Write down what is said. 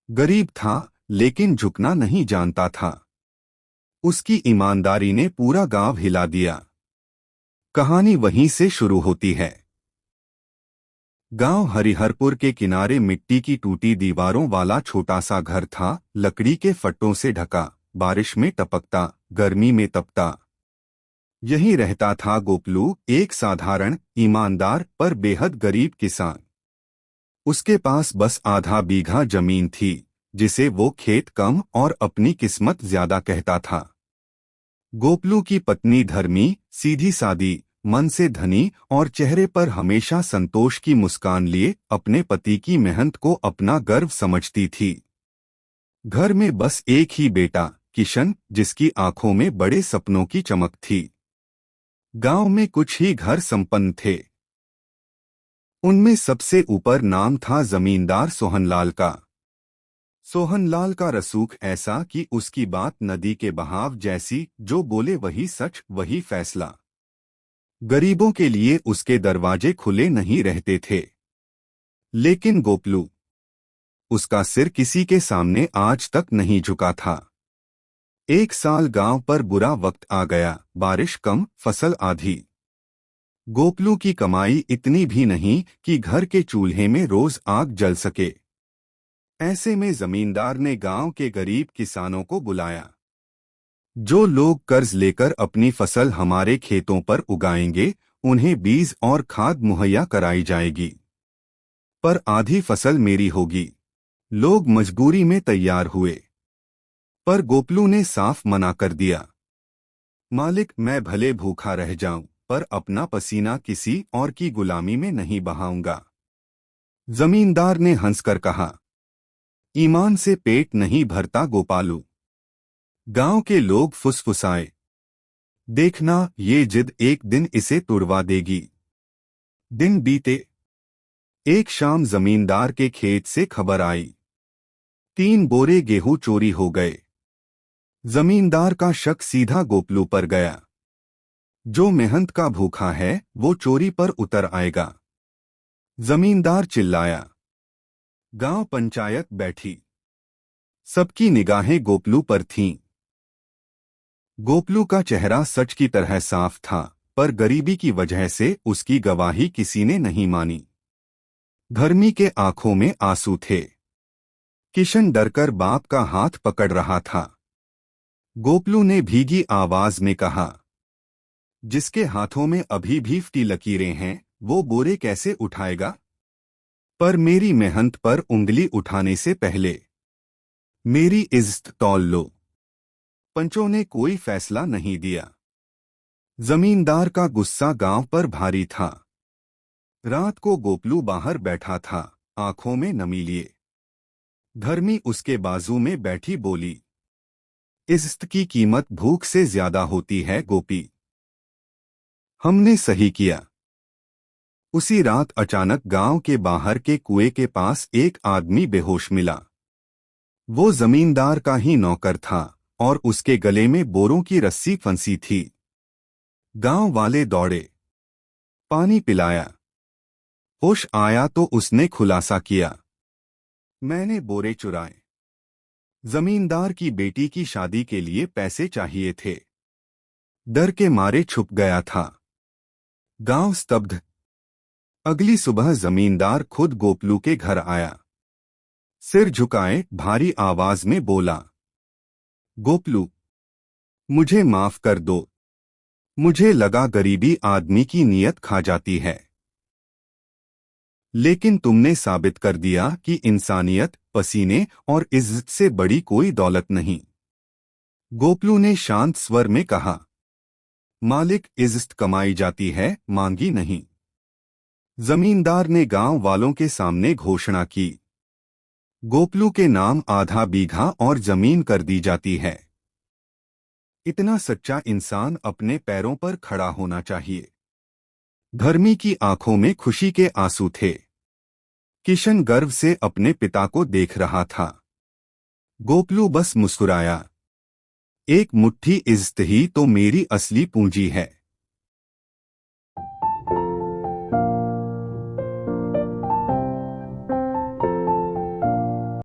गरीब था, लेकिन झुकना नहीं जानता था। उसकी ईमानदारी ने पूरा गांव हिला दिया। कहानी वहीं से शुरू होती है। गांव हरिहरपुर के किनारे मिट्टी की टूटी दीवारों वाला छोटा सा घर था, लकड़ी के फट्टों से ढका, बारिश में टपकता, गर्मी में तपता। यहीं रहता था गोपलू, एक साधारण, ईमानदार पर बेहद गरीब किसान। उसके पास बस आधा बीघा जमीन थी, जिसे वो खेत कम और अपनी किस्मत ज्यादा कहता था। गोपलू की पत्नी धर्मी, सीधी सादी, मन से धनी और चेहरे पर हमेशा संतोष की मुस्कान लिए अपने पति की मेहनत को अपना गर्व समझती थी। घर में बस एक ही बेटा, किशन, जिसकी आंखों में बड़े सपनों की चमक थी। गांव में कुछ ही घर संपन्न थे। उनमें सबसे ऊपर नाम था जमींदार सोहनलाल का। सोहनलाल का रसूख ऐसा कि उसकी बात नदी के बहाव जैसी, जो बोले वही सच, वही फैसला। गरीबों के लिए उसके दरवाजे खुले नहीं रहते थे। लेकिन गोपलू, उसका सिर किसी के सामने आज तक नहीं झुका था। एक साल गांव पर बुरा वक्त आ गया, बारिश कम, फसल आधी। गोपलू की कमाई इतनी भी नहीं कि घर के चूल्हे में रोज आग जल सके। ऐसे में जमींदार ने गांव के गरीब किसानों को बुलाया। जो लोग कर्ज लेकर अपनी फसल हमारे खेतों पर उगाएंगे, उन्हें बीज और खाद मुहैया कराई जाएगी, पर आधी फसल मेरी होगी। लोग मजबूरी में तैयार हुए, पर गोपलू ने साफ मना कर दिया। मालिक, मैं भले भूखा रह जाऊं, पर अपना पसीना किसी और की गुलामी में नहीं बहाऊंगा। जमींदार ने हंसकर कहा, ईमान से पेट नहीं भरता गोपालू। गांव के लोग फुसफुसाए, देखना, ये जिद एक दिन इसे तुड़वा देगी। दिन बीते। एक शाम जमींदार के खेत से खबर आई, 3 बोरे गेहूं चोरी हो गए। जमींदार का शक सीधा गोपलू पर गया। जो मेहनत का भूखा है, वो चोरी पर उतर आएगा। जमींदार चिल्लाया। गांव पंचायत बैठी। सबकी निगाहें गोपलू पर थीं। गोपलू का चेहरा सच की तरह साफ था, पर गरीबी की वजह से उसकी गवाही किसी ने नहीं मानी। धर्मी के आंखों में आंसू थे। किशन डरकर बाप का हाथ पकड़ रहा था। गोपलू ने भीगी आवाज में कहा, जिसके हाथों में अभी भी फटी लकीरें हैं, वो बोरे कैसे उठाएगा? पर मेरी मेहनत पर उंगली उठाने से पहले मेरी इज्जत तौल लो। पंचों ने कोई फैसला नहीं दिया। जमींदार का गुस्सा गांव पर भारी था। रात को गोपलू बाहर बैठा था, आंखों में नमी लिए। धर्मी उसके बाजू में बैठी बोली, इज्जत की कीमत भूख से ज्यादा होती है गोपी। हमने सही किया। उसी रात अचानक गांव के बाहर के कुएं के पास एक आदमी बेहोश मिला। वो जमींदार का ही नौकर था और उसके गले में बोरों की रस्सी फंसी थी। गांव वाले दौड़े, पानी पिलाया। होश आया तो उसने खुलासा किया, मैंने बोरे चुराए। जमींदार की बेटी की शादी के लिए पैसे चाहिए थे। डर के मारे छुप गया था। गांव स्तब्ध। अगली सुबह जमींदार खुद गोपलू के घर आया। सिर झुकाए भारी आवाज में बोला, गोपलू, मुझे माफ कर दो। मुझे लगा गरीबी आदमी की नीयत खा जाती है, लेकिन तुमने साबित कर दिया कि इंसानियत, पसीने और इज्जत से बड़ी कोई दौलत नहीं। गोपलू ने शांत स्वर में कहा, मालिक, इज्जत कमाई जाती है, मांगी नहीं। जमींदार ने गांव वालों के सामने घोषणा की, गोपलू के नाम आधा बीघा और जमीन कर दी जाती है। इतना सच्चा इंसान अपने पैरों पर खड़ा होना चाहिए। धर्मी की आंखों में खुशी के आंसू थे। किशन गर्व से अपने पिता को देख रहा था। गोपलू बस मुस्कुराया, एक मुट्ठी इज्जत ही तो मेरी असली पूंजी है।